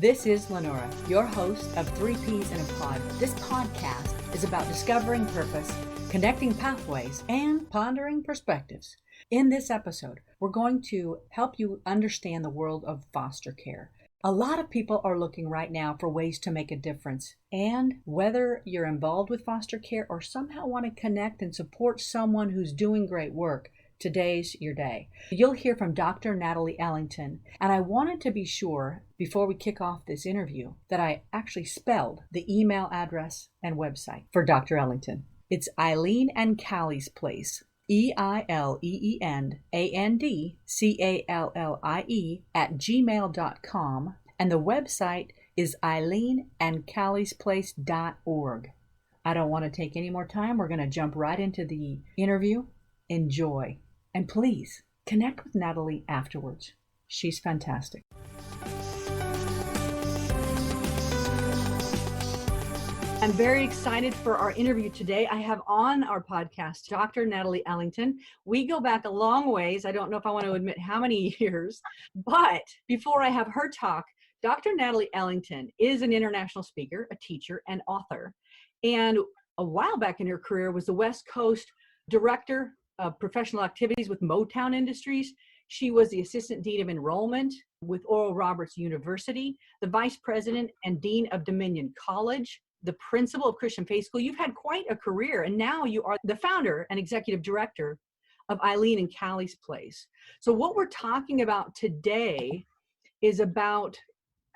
This is Lenora, your host of 3 Ps in a Pod. This podcast is about discovering purpose, connecting pathways, and pondering perspectives. In this episode, we're going to help you understand the world of foster care. A lot of people are looking right now for ways to make a difference. And whether you're involved with foster care or somehow want to connect and support someone who's doing great work, today's your day. You'll hear from Dr. Nat'l Ellington, and I wanted to be sure before we kick off this interview that I actually spelled the email address and website for Dr. Ellington. It's Eileen and Callie's Place, EILEENANDCALLIE @gmail.com, and the website is eileenandcalliesplace.org. I don't want to take any more time. We're going to jump right into the interview. Enjoy. And please connect with Nat'l afterwards. She's fantastic. I'm very excited for our interview today. I have on our podcast Dr. Nat'l Ellington. We go back a long ways. I don't know if I want to admit how many years, but before I have her talk, Dr. Nat'l Ellington is an international speaker, a teacher, and author. And a while back in her career was the West Coast Director of Professional Activities with Motown Industries. She was the Assistant Dean of Enrollment with Oral Roberts University, the Vice President and Dean of Dominion College, the Principal of Christian Faith School. You've had quite a career, and now you are the founder and Executive Director of Eileen and Callie's Place. So what we're talking about today is about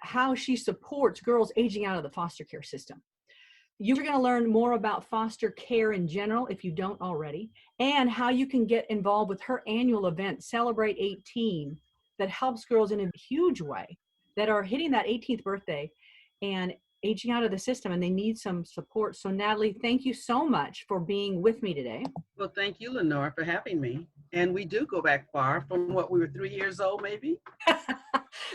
how she supports girls aging out of the foster care system. You're going to learn more about foster care in general, if you don't already, and how you can get involved with her annual event, Celebrate 18, that helps girls in a huge way that are hitting that 18th birthday and aging out of the system, and they need some support. So Nat'l, thank you so much for being with me today. Well, thank you, Lenora, for having me. And we do go back far from what we were 3 years old, maybe.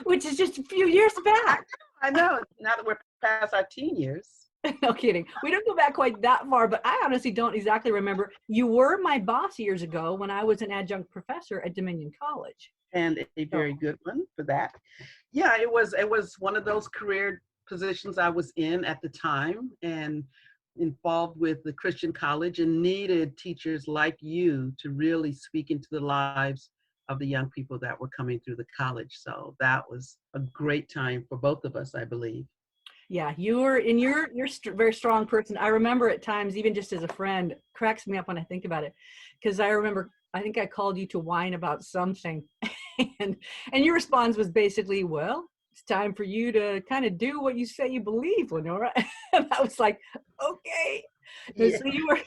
Which is just a few years back. I know, now that we're past our teen years. No kidding. We don't go back quite that far, but I honestly don't exactly remember. You were my boss years ago when I was an adjunct professor at Dominion College. And a very good one for that. Yeah, it was one of those career positions I was in at the time, and involved with the Christian college, and needed teachers like you to really speak into the lives of the young people that were coming through the college. So that was a great time for both of us, I believe. Yeah, you're a very strong person. I remember at times, even just as a friend, cracks me up when I think about it, because I remember, I think I called you to whine about something, and your response was basically, well, it's time for you to kind of do what you say you believe, Lenora. And I was like, okay. Yeah. So you were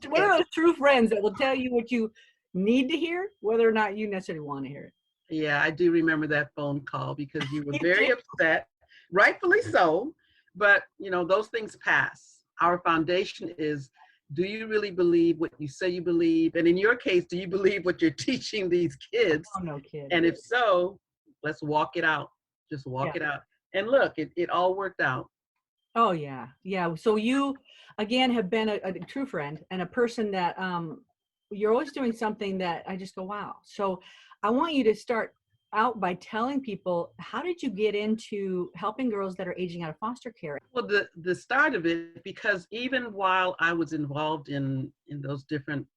one of those true friends that will tell you what you need to hear, whether or not you necessarily want to hear it. Yeah, I do remember that phone call because you were very upset, rightfully so. But, those things pass. Our foundation is, do you really believe what you say you believe? And in your case, do you believe what you're teaching these kids? Oh, no kidding. And if so, let's walk it out. Just walk it out. And look, it all worked out. Oh, yeah. Yeah. So you, again, have been a true friend and a person that you're always doing something that I just go, wow. So I want you to start out by telling people, how did you get into helping girls that are aging out of foster care? Well, the start of it, because even while I was involved in those different,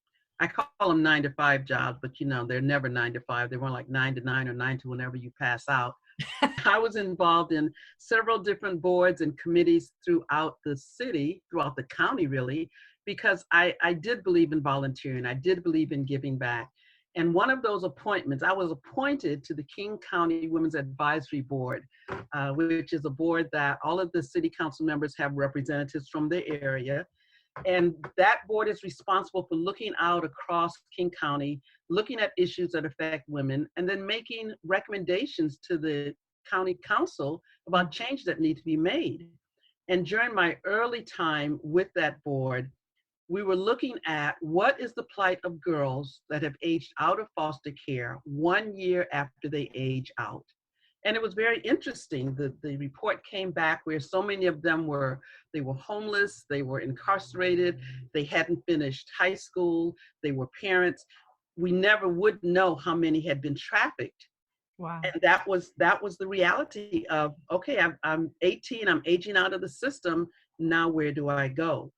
I call them 9-to-5 jobs, but they're never 9-to-5. They weren't like 9 to 9 or 9 to whenever you pass out. I was involved in several different boards and committees throughout the city, throughout the county really, because I did believe in volunteering. I did believe in giving back. And one of those appointments, I was appointed to the King County Women's Advisory Board, which is a board that all of the city council members have representatives from their area. And that board is responsible for looking out across King County, looking at issues that affect women, and then making recommendations to the county council about changes that need to be made. And during my early time with that board, we were looking at what is the plight of girls that have aged out of foster care 1 year after they age out. And it was very interesting. The report came back where so many of them were homeless, they were incarcerated, they hadn't finished high school, they were parents. We never would know how many had been trafficked. Wow. And that was the reality of, okay, I'm 18, I'm aging out of the system. Now where do I go?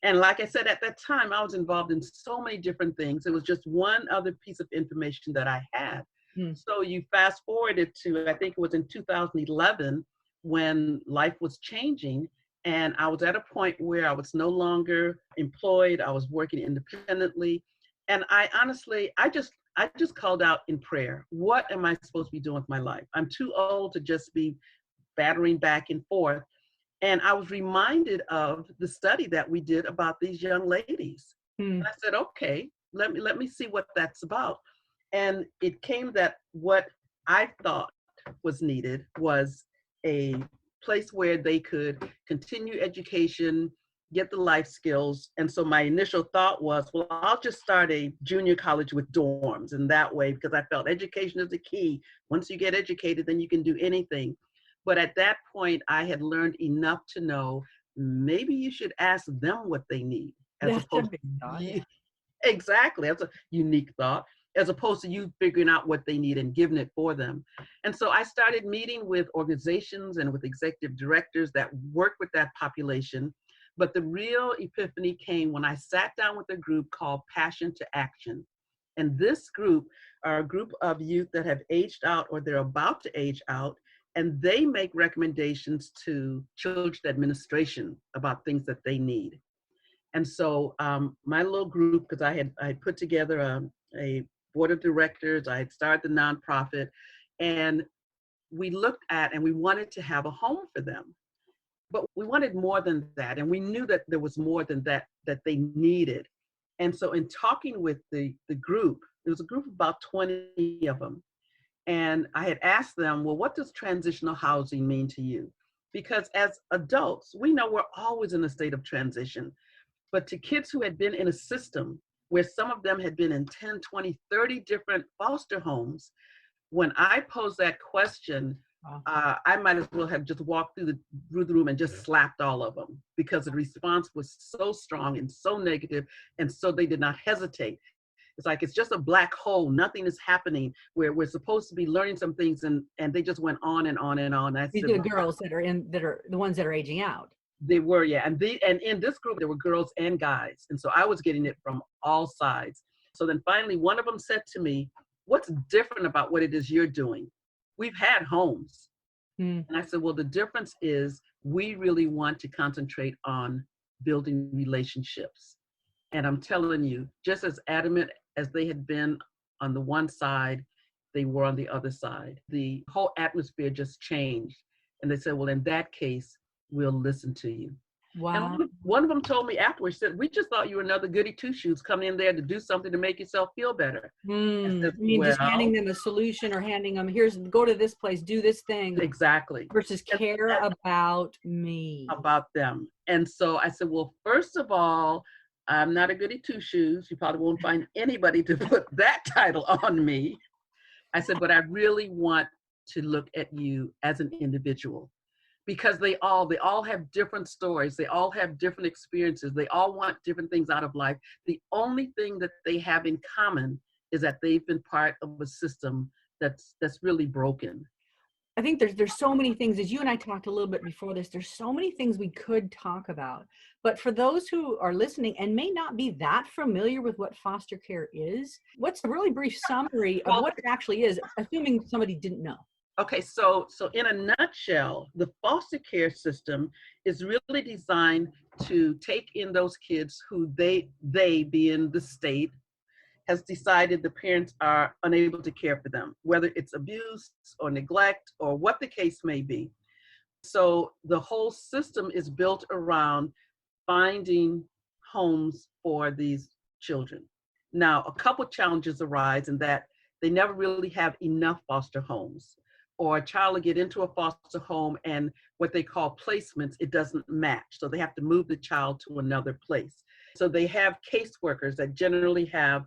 And like I said, at that time, I was involved in so many different things. It was just one other piece of information that I had. Hmm. So you fast forwarded to, I think it was in 2011, when life was changing. And I was at a point where I was no longer employed. I was working independently. And I honestly, I just called out in prayer, what am I supposed to be doing with my life? I'm too old to just be battering back and forth. And I was reminded of the study that we did about these young ladies. Hmm. And I said, okay, let me see what that's about. And it came that what I thought was needed was a place where they could continue education, get the life skills. And so my initial thought was, well, I'll just start a junior college with dorms. And that way, because I felt education is the key. Once you get educated, then you can do anything. But at that point, I had learned enough to know maybe you should ask them what they need, as That's a opposed big thought. to exactly. That's a unique thought, as opposed to you figuring out what they need and giving it for them. And so I started meeting with organizations and with executive directors that work with that population. But the real epiphany came when I sat down with a group called Passion to Action. And this group are a group of youth that have aged out or they're about to age out, and they make recommendations to children's administration about things that they need. And so my little group, because I had put together a board of directors, I had started the nonprofit, and we looked at and we wanted to have a home for them. But we wanted more than that. And we knew that there was more than that that they needed. And so in talking with the group, it was a group of about 20 of them. And I had asked them, well, what does transitional housing mean to you? Because as adults, we know we're always in a state of transition. But to kids who had been in a system where some of them had been in 10, 20, 30 different foster homes, when I posed that question, Wow. I might as well have just walked through the room and just slapped all of them, because the response was so strong and so negative, and so they did not hesitate. It's like it's just a black hole. Nothing is happening where we're supposed to be learning some things, and they just went on and on and on. I These said, are the well, girls that are the ones that are aging out. they were, yeah. And in this group, there were girls and guys. And so I was getting it from all sides. So then finally, one of them said to me, what's different about what it is you're doing? We've had homes. Hmm. And I said, well, the difference is we really want to concentrate on building relationships. And I'm telling you, just as adamant as they had been on the one side, they were on the other side. The whole atmosphere just changed. And they said, well, in that case, we'll listen to you. Wow. And one of them told me afterwards, said, we just thought you were another goody two-shoes coming in there to do something to make yourself feel better. Hmm. Said, I mean, just handing well, them a solution or handing them, go to this place, do this thing, exactly. versus And care about me. about them. And so I said, well, first of all, I'm not a goody two-shoes. You probably won't find anybody to put that title on me. I said, but I really want to look at you as an individual, because they all have different stories. They all have different experiences. They all want different things out of life. The only thing that they have in common is that they've been part of a system that's really broken. I think there's so many things, as you and I talked a little bit before this, there's so many things we could talk about. But for those who are listening and may not be that familiar with what foster care is, what's a really brief summary of what it actually is, assuming somebody didn't know? Okay, so in a nutshell, the foster care system is really designed to take in those kids who they being the state, has decided the parents are unable to care for them, whether it's abuse or neglect or what the case may be. So the whole system is built around finding homes for these children. Now, a couple challenges arise in that they never really have enough foster homes, or a child will get into a foster home and what they call placements, it doesn't match. So they have to move the child to another place. So they have caseworkers that generally have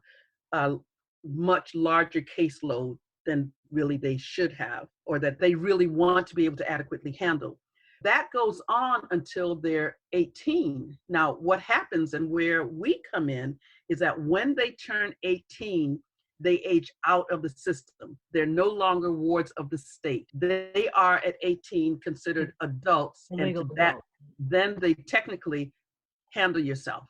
a much larger caseload than really they should have, or that they really want to be able to adequately handle. That goes on until they're 18. Now, what happens and where we come in is that when they turn 18, they age out of the system. They're no longer wards of the state. They are at 18 considered adults, and to that, then they technically handle yourself.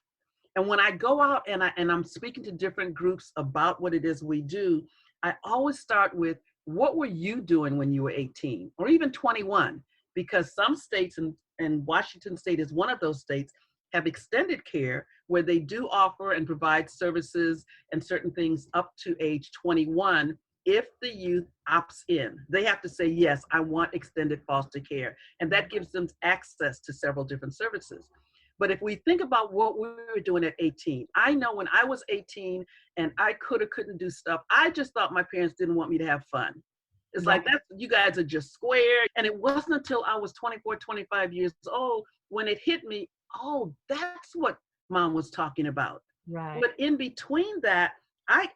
And when I go out and I'm speaking to different groups about what it is we do, I always start with, what were you doing when you were 18 or even 21? Because some states, and Washington State is one of those states, have extended care where they do offer and provide services and certain things up to age 21. If the youth opts in, they have to say, yes, I want extended foster care. And that gives them access to several different services. But if we think about what we were doing at 18, I know when I was 18 and I could or couldn't do stuff, I just thought my parents didn't want me to have fun. It's like, you guys are just square. And it wasn't until I was 24, 25 years old when it hit me, oh, that's what mom was talking about. Right. But in between that, I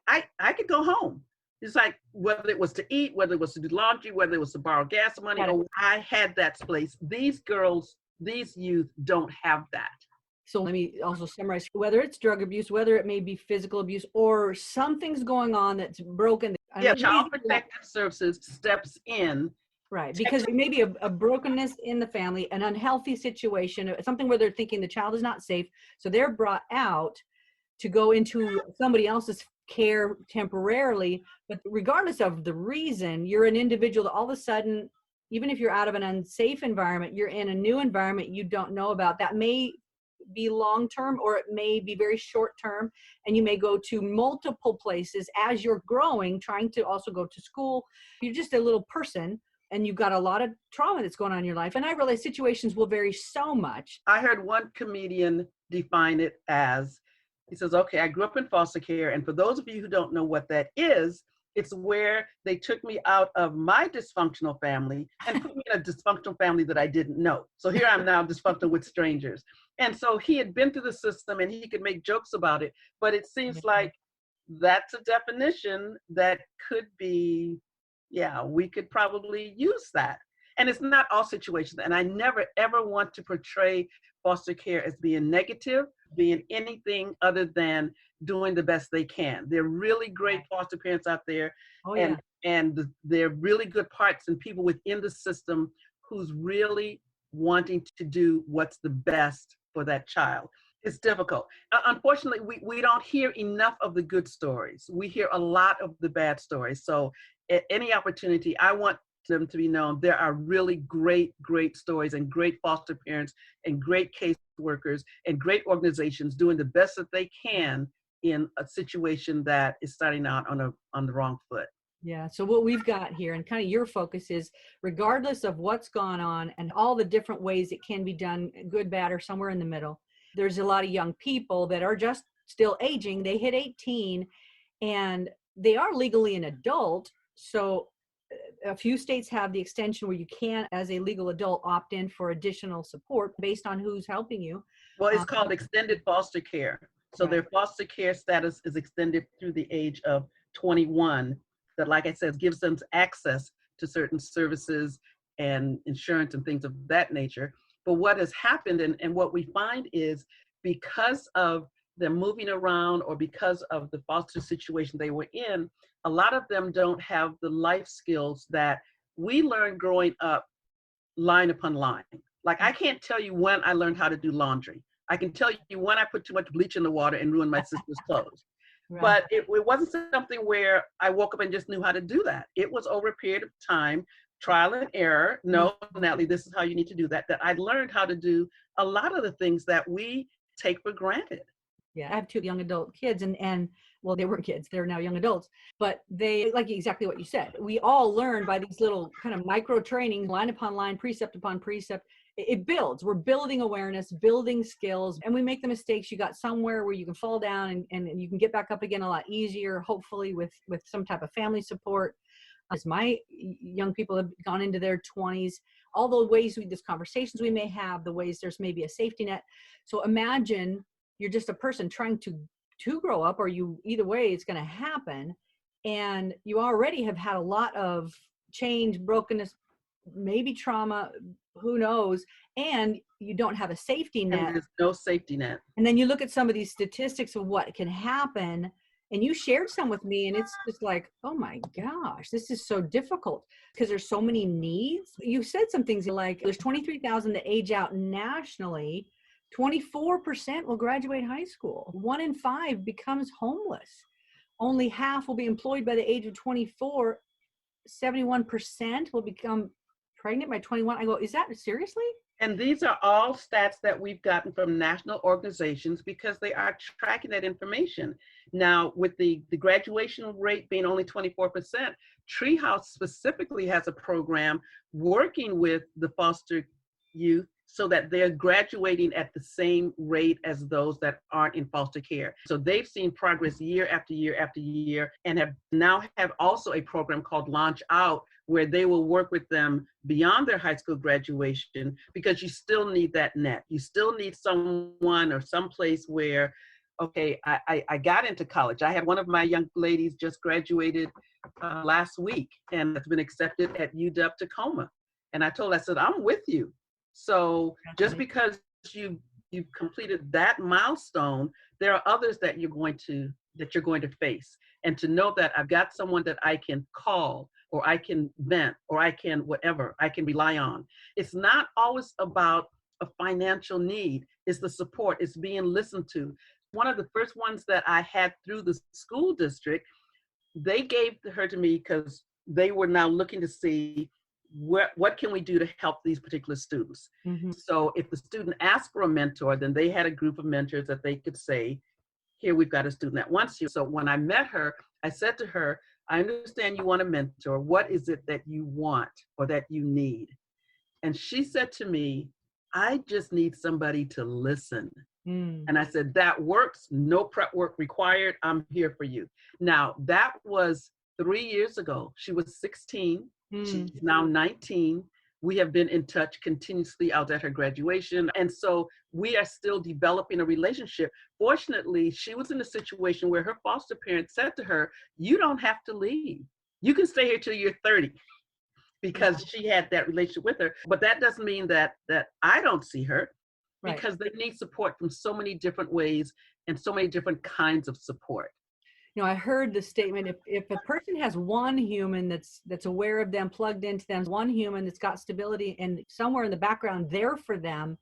could go home. It's like, whether it was to eat, whether it was to do laundry, whether it was to borrow gas money, I had that place. These girls, these youth don't have that. So let me also summarize, whether it's drug abuse, whether it may be physical abuse, or something's going on that's broken. Yeah, Child Protective Services steps in. Right, because there may be a brokenness in the family, an unhealthy situation, something where they're thinking the child is not safe. So they're brought out to go into somebody else's care temporarily. But regardless of the reason, you're an individual that all of a sudden, even if you're out of an unsafe environment, you're in a new environment you don't know about. That may be long-term or it may be very short-term, and you may go to multiple places as you're growing, trying to also go to school. You're just a little person and you've got a lot of trauma that's going on in your life. And I realize situations will vary so much. I heard one comedian define it as, he says, okay, I grew up in foster care. And for those of you who don't know what that is, it's where they took me out of my dysfunctional family and put me in a dysfunctional family that I didn't know. So here I'm now dysfunctional with strangers. And so he had been through the system and he could make jokes about it. But it seems like that's a definition that could be, yeah, we could probably use that. And it's not all situations. And I never, ever want to portray foster care as being negative, being anything other than doing the best they can. They're really great foster parents out there. And they're really good parts and people within the system who's really wanting to do what's the best for that child. It's difficult. Unfortunately, we don't hear enough of the good stories. We hear a lot of the bad stories. So at any opportunity, I want them to be known. There are really great, great stories and great foster parents and great case workers and great organizations doing the best that they can in a situation that is starting out on the wrong foot. Yeah. So what we've got here and kind of your focus is, regardless of what's gone on and all the different ways it can be done, good, bad, or somewhere in the middle, there's a lot of young people that are just still aging. They hit 18 and they are legally an adult. So a few states have the extension where you can, as a legal adult, opt in for additional support based on who's helping you. Well, it's called extended foster care. So their foster care status is extended through the age of 21. That, like I said, gives them access to certain services and insurance and things of that nature. But what has happened and what we find is, because of them moving around or because of the foster situation they were in, a lot of them don't have the life skills that we learned growing up line upon line. Like, I can't tell you when I learned how to do laundry. I can tell you when I put too much bleach in the water and ruined my sister's clothes. Right. But it wasn't something where I woke up and just knew how to do that. It was over a period of time, trial and error. No, Natalie, this is how you need to do that. That I learned how to do a lot of the things that we take for granted. Yeah, I have 2 young adult kids and well, they weren't kids, they're now young adults, but they, like exactly what you said, we all learn by these little kind of micro training, line upon line, precept upon precept. It builds. We're building awareness, building skills, and we make the mistakes. You got somewhere where you can fall down and you can get back up again a lot easier, hopefully with some type of family support. As my young people have gone into their 20s, all the ways these conversations we may have, the ways there's maybe a safety net. So imagine you're just a person trying to grow up, or you, either way, it's going to happen. And you already have had a lot of change, brokenness, maybe trauma, who knows, and you don't have a safety net. And there's no safety net. And then you look at some of these statistics of what can happen, And you shared some with me, and it's just like, oh my gosh, this is so difficult because there's so many needs. You said some things like there's 23,000 that age out nationally. 24% will graduate high school. 1 in 5 becomes homeless. Only half will be employed by the age of 24. 71% will become pregnant by 21. I go, is that seriously? And these are all stats that we've gotten from national organizations because they are tracking that information. Now, with the graduation rate being only 24%, Treehouse specifically has a program working with the foster youth so that they're graduating at the same rate as those that aren't in foster care. So they've seen progress year after year after year, and have also a program called Launch Out, where they will work with them beyond their high school graduation, because you still need that net. You still need someone or someplace where, okay, I got into college. I had one of my young ladies just graduated last week and has been accepted at UW Tacoma. And I told her, I said, I'm with you. So just because you've completed that milestone, there are others that you're going to face. And to know that I've got someone that I can call, or I can vent, or I can whatever, I can rely on. It's not always about a financial need. It's the support. It's being listened to. One of the first ones that I had through the school district, they gave her to me because they were now looking to see what can we do to help these particular students. Mm-hmm. So if the student asked for a mentor, then they had a group of mentors that they could say, here, we've got a student that wants you. So when I met her, I said to her, I understand you want a mentor. What is it that you want or that you need? And she said to me, I just need somebody to listen. And I said, that works. No prep work required. I'm here for you. Now, that was 3 years ago. She was 16. She's now 19. We have been in touch continuously out at her graduation. And so we are still developing a relationship. Fortunately, she was in a situation where her foster parents said to her, you don't have to leave. You can stay here till you're 30, because she had that relationship with her. But that doesn't mean that I don't see her, because they need support from so many different ways and so many different kinds of support. You know, I heard the statement, if a person has one human that's aware of them, plugged into them, one human that's got stability and somewhere in the background there for them,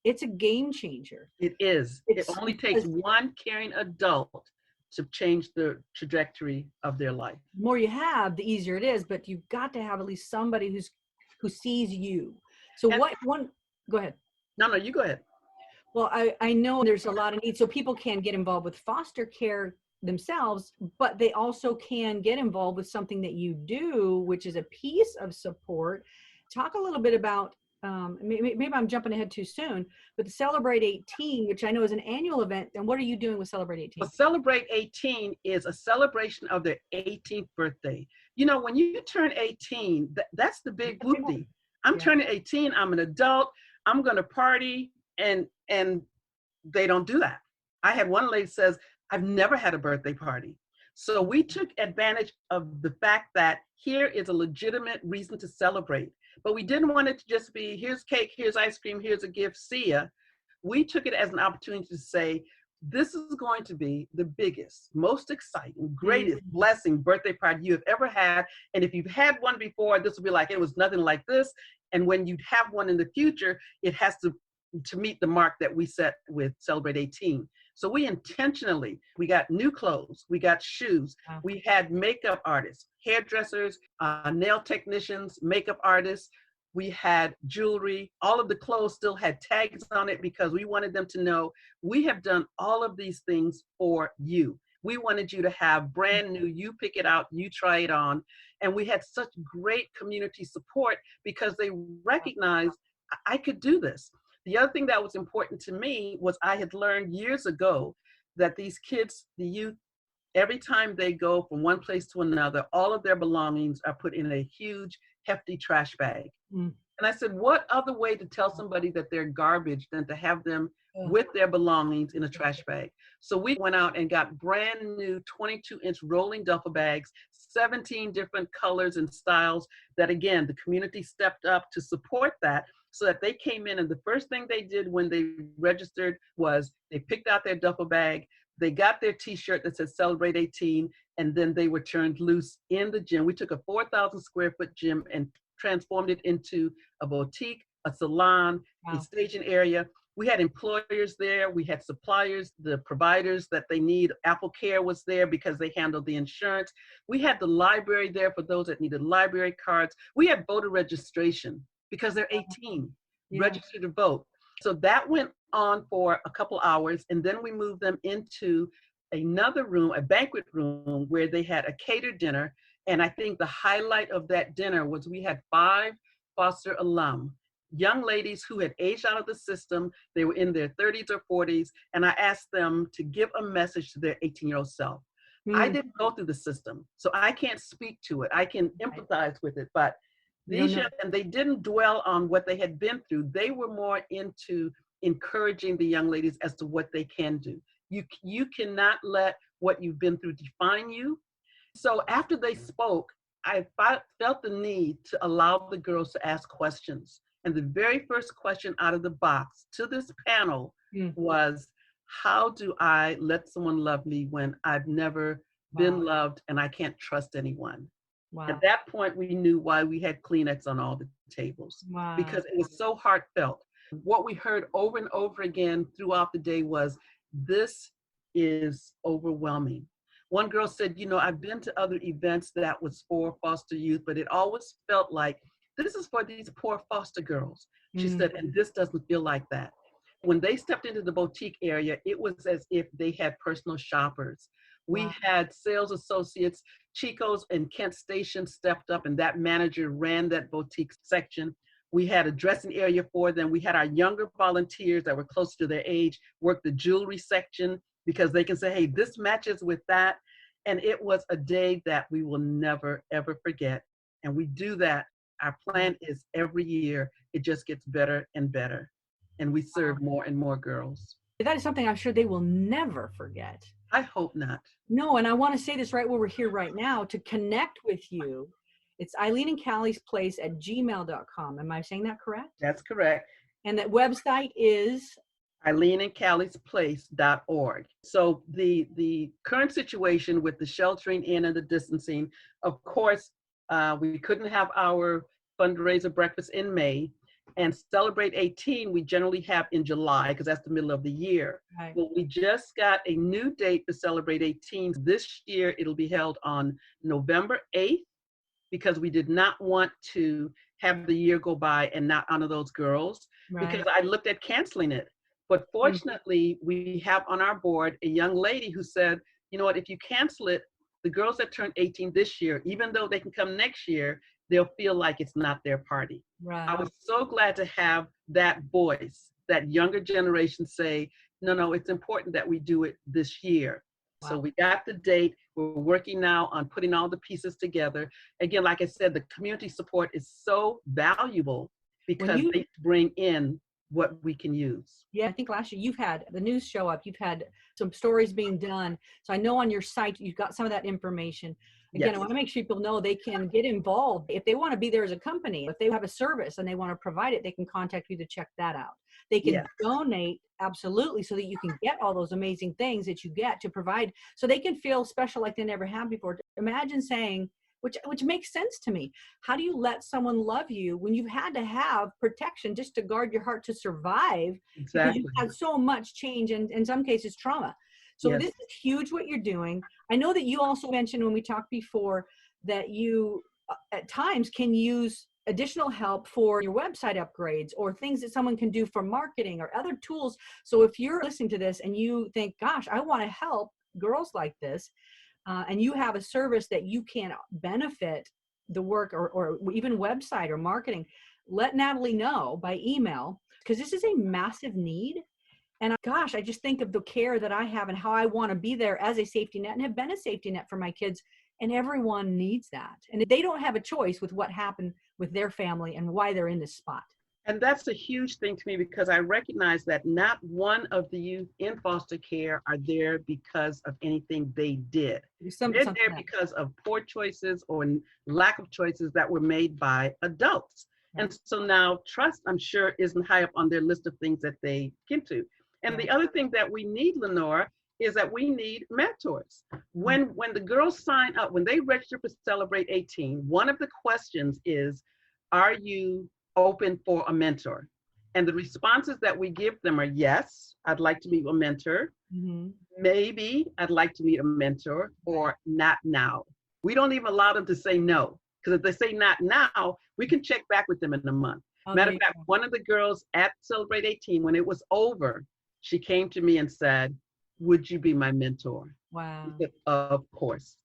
it's a game changer. It is. It only takes one caring adult to change the trajectory of their life. The more you have, the easier it is, but you've got to have at least somebody who sees you. So go ahead. No, you go ahead. Well, I know there's a lot of need, so people can get involved with foster care themselves, but they also can get involved with something that you do, which is a piece of support. Talk a little bit about, maybe I'm jumping ahead too soon, but the Celebrate 18, which I know is an annual event, and what are you doing with Celebrate 18? Well, Celebrate 18 is a celebration of their 18th birthday. You know, when you turn 18, that's the big whoopty. I'm turning 18, I'm an adult, I'm gonna party, and they don't do that. I had one lady says, I've never had a birthday party. So we took advantage of the fact that here is a legitimate reason to celebrate, but we didn't want it to just be, here's cake, here's ice cream, here's a gift, see ya. We took it as an opportunity to say, this is going to be the biggest, most exciting, greatest blessing birthday party you have ever had. And if you've had one before, this will be like, it was nothing like this. And when you have one in the future, it has to meet the mark that we set with Celebrate 18. So we got new clothes, we got shoes, we had makeup artists, hairdressers, nail technicians, makeup artists, we had jewelry. All of the clothes still had tags on it because we wanted them to know we have done all of these things for you. We wanted you to have brand new, you pick it out, you try it on. And we had such great community support because they recognized I could do this. The other thing that was important to me was I had learned years ago that these kids, the youth, every time they go from one place to another, all of their belongings are put in a huge, hefty trash bag. And I said, what other way to tell somebody that they're garbage than to have them with their belongings in a trash bag? So we went out and got brand new 22-inch rolling duffel bags, 17 different colors and styles that, again, the community stepped up to support that. So that they came in, and the first thing they did when they registered was they picked out their duffel bag, They got their t-shirt that said Celebrate 18, and then they were turned loose in the gym. We took a 4,000 square foot gym and transformed it into a boutique, a salon, a Wow. staging area. We had employers there. We had suppliers, the providers that they need. Apple Care was there because they handled the insurance. We had the library there for those that needed library cards. We had voter registration because they're 18, Yeah. register to vote. So that went on for a couple hours, and then we moved them into another room, a banquet room, where they had a catered dinner. And I think the highlight of that dinner was we had 5 Foster alum, young ladies who had aged out of the system. They were in their 30s or 40s, and I asked them to give a message to their 18-year-old self. I didn't go through the system, so I can't speak to it. I can empathize with it, but these young, and they didn't dwell on what they had been through. They were more into encouraging the young ladies as to what they can do. You cannot let what you've been through define you. So after they spoke, I felt the need to allow the girls to ask questions. And the very first question out of the box to this panel was, how do I let someone love me when I've never been loved and I can't trust anyone? Wow. At that point, we knew why we had Kleenex on all the tables, because it was so heartfelt. What we heard over and over again throughout the day was, this is overwhelming. One girl said, you know, I've been to other events that was for foster youth, but it always felt like this is for these poor foster girls. She said, and this doesn't feel like that. When they stepped into the boutique area, it was as if they had personal shoppers. We had sales associates. Chico's and Kent Station stepped up, and that manager ran that boutique section. We had a dressing area for them. We had our younger volunteers that were close to their age work the jewelry section, because they can say, hey, this matches with that. And it was a day that we will never, ever forget. And we do that. Our plan is every year, it just gets better and better. And we serve more and more girls. That is something I'm sure they will never forget. I hope not. No, and I want to say this right where we're here right now. To connect with you, it's Eileen and Callie's place at gmail.com. Am I saying that correct? That's correct. And that website is Eileen and Callie's place.org. So the current situation with the sheltering in and the distancing, of course, we couldn't have our fundraiser breakfast in May, and Celebrate 18 we generally have in July, because that's the middle of the year. Right. Well, we just got a new date for Celebrate 18. This year it'll be held on November 8th, because we did not want to have the year go by and not honor those girls, because I looked at canceling it. But fortunately, we have on our board a young lady who said, you know what, if you cancel it, the girls that turned 18 this year, even though they can come next year, they'll feel like it's not their party. Right. I was so glad to have that voice, that younger generation say, no, it's important that we do it this year. So we got the date. We're working now on putting all the pieces together. Again, like I said, the community support is so valuable because they bring in what we can use. Yeah, I think last year you've had the news show up, you've had some stories being done. So I know on your site, you've got some of that information. Again, I want to make sure people know they can get involved. If they want to be there as a company, if they have a service and they want to provide it, they can contact you to check that out. They can donate, absolutely, so that you can get all those amazing things that you get to provide, so they can feel special like they never have before. Imagine saying, which makes sense to me. How do you let someone love you when you've had to have protection just to guard your heart to survive? Because you've had so much change and in some cases trauma. So this is huge what you're doing. I know that you also mentioned when we talked before that you at times can use additional help for your website upgrades or things that someone can do for marketing or other tools. So if you're listening to this and you think, gosh, I want to help girls like this, and you have a service that you can benefit the work or even website or marketing, let Nat'l know by email, because this is a massive need. And gosh, I just think of the care that I have and how I want to be there as a safety net and have been a safety net for my kids. And everyone needs that. And they don't have a choice with what happened with their family and why they're in this spot. And that's a huge thing to me, because I recognize that not one of the youth in foster care are there because of anything they did. They're there because of poor choices or lack of choices that were made by adults. Right. And so now trust, I'm sure, isn't high up on their list of things that they get to. And the other thing that we need, Lenore, is that we need mentors. When the girls sign up, when they register for Celebrate 18, one of the questions is, are you open for a mentor? And the responses that we give them are, yes, I'd like to meet a mentor. Mm-hmm. Maybe I'd like to meet a mentor, or not now. We don't even allow them to say no, because if they say not now, we can check back with them in a month. Oh, Matter of fact, one of the girls at Celebrate 18, when it was over, she came to me and said, would you be my mentor? wow. I said, of course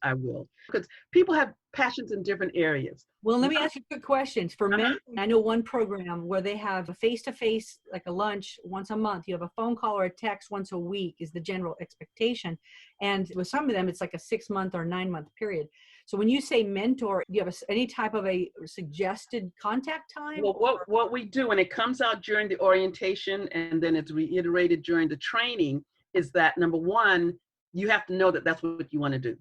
I will. Because people have passions in different areas. Well, let me ask you quick questions. For men, I know one program where they have a face-to-face, like a lunch once a month. You have a phone call or a text once a week is the general expectation. And with some of them, it's like a 6-month or 9-month period. So when you say mentor, do you have any type of a suggested contact time? Well, what we do, and it comes out during the orientation and then it's reiterated during the training, is that number one, you have to know that that's what you want to do.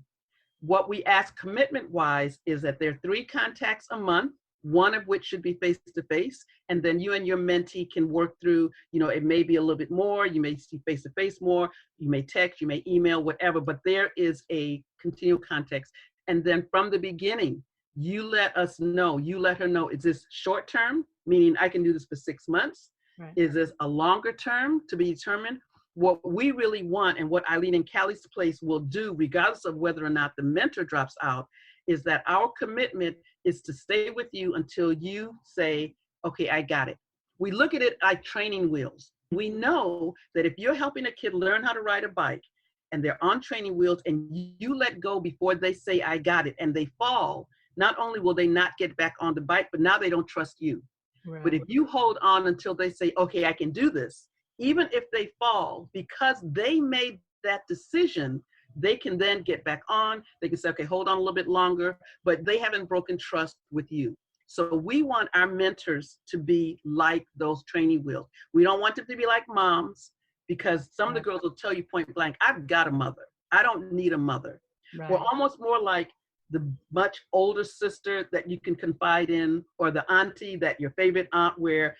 What we ask commitment-wise is that there are 3 contacts a month, one of which should be face-to-face, and then you and your mentee can work through, it may be a little bit more, you may see face-to-face more, you may text, you may email, whatever, but there is a continual context. And then from the beginning, you let us know, you let her know, is this short-term, meaning I can do this for 6 months? Right. Is this a longer term to be determined? What we really want, and what Eileen and Callie's place will do, regardless of whether or not the mentor drops out, is that our commitment is to stay with you until you say, okay, I got it. We look at it like training wheels. We know that if you're helping a kid learn how to ride a bike and they're on training wheels and you let go before they say, I got it, and they fall, not only will they not get back on the bike, but now they don't trust you. Right. But if you hold on until they say, okay, I can do this, even if they fall, because they made that decision, they can then get back on. They can say, okay, hold on a little bit longer, but they haven't broken trust with you. So we want our mentors to be like those training wheels. We don't want them to be like moms, because some of the girls will tell you point blank, I've got a mother. I don't need a mother. Right. We're almost more like the much older sister that you can confide in, or the auntie that your favorite aunt, where,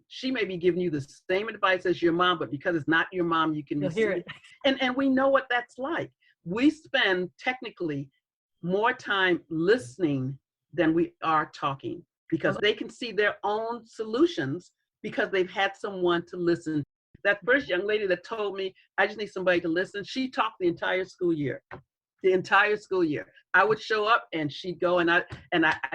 she may be giving you the same advice as your mom, but because it's not your mom, you can hear it. And we know what that's like. We spend technically more time listening than we are talking, because they can see their own solutions because they've had someone to listen. That first young lady that told me, I just need somebody to listen, she talked the entire school year. The entire school year. I would show up and she'd go, and I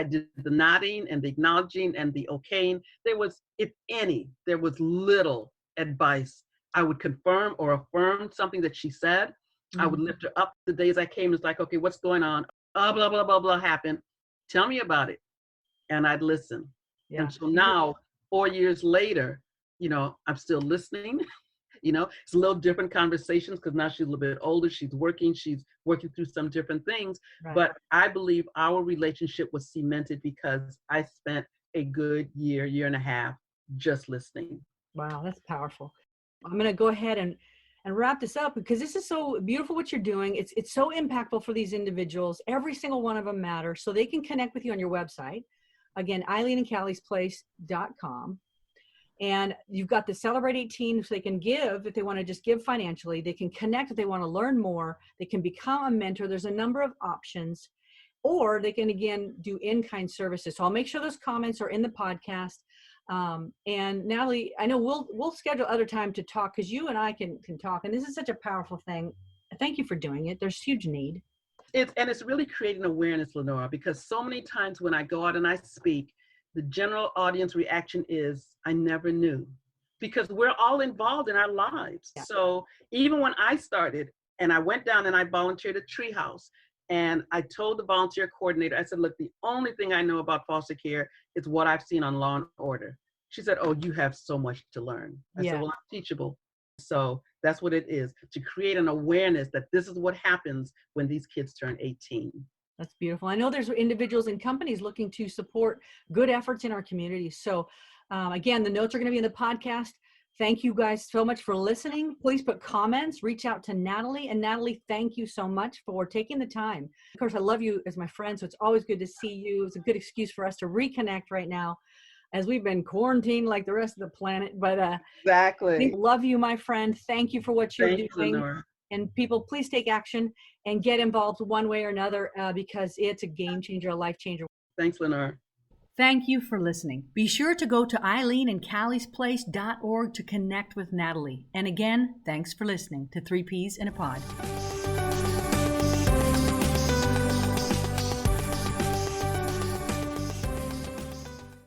did the nodding and the acknowledging and the okaying. There was, if any, there was little advice. I would confirm or affirm something that she said. Mm-hmm. I would lift her up the days I came. It's like, okay, what's going on? Blah, blah, blah, blah happened. Tell me about it. And I'd listen. Yeah. And so now, 4 years later, I'm still listening. It's a little different conversations because now she's a little bit older. She's working through some different things. Right. But I believe our relationship was cemented because I spent a good year and a half just listening. Wow, that's powerful. I'm going to go ahead and wrap this up, because this is so beautiful what you're doing. It's so impactful for these individuals. Every single one of them matters. So they can connect with you on your website. Again, eileenandcalliesplace.com. And you've got the Celebrate 18, so they can give if they want to just give financially. They can connect if they want to learn more. They can become a mentor. There's a number of options. Or they can, again, do in-kind services. So I'll make sure those comments are in the podcast. And Natalie, I know we'll schedule other time to talk, because you and I can talk. And this is such a powerful thing. Thank you for doing it. There's huge need. It's really creating awareness, Lenora, because so many times when I go out and I speak, the general audience reaction is, I never knew, because we're all involved in our lives. Yeah. So even when I started and I went down and I volunteered at Treehouse, and I told the volunteer coordinator, I said, look, the only thing I know about foster care is what I've seen on Law and Order. She said, oh, you have so much to learn. I said, well, I'm teachable. So that's what it is, to create an awareness that this is what happens when these kids turn 18. That's beautiful. I know there's individuals and companies looking to support good efforts in our community. So again, the notes are going to be in the podcast. Thank you guys so much for listening. Please put comments, reach out to Natalie. And Natalie, thank you so much for taking the time. Of course, I love you as my friend, so it's always good to see you. It's a good excuse for us to reconnect right now. as we've been quarantined like the rest of the planet. But Exactly. love you, my friend. Thank you for what you're Thank you, doing. Lenore. And people, please take action and get involved one way or another because it's a game changer, a life changer. Thanks, Lenore. Thank you for listening. Be sure to go to eileenandcalliesplace.org to connect with Natalie. And again, thanks for listening to 3 Ps in a Pod.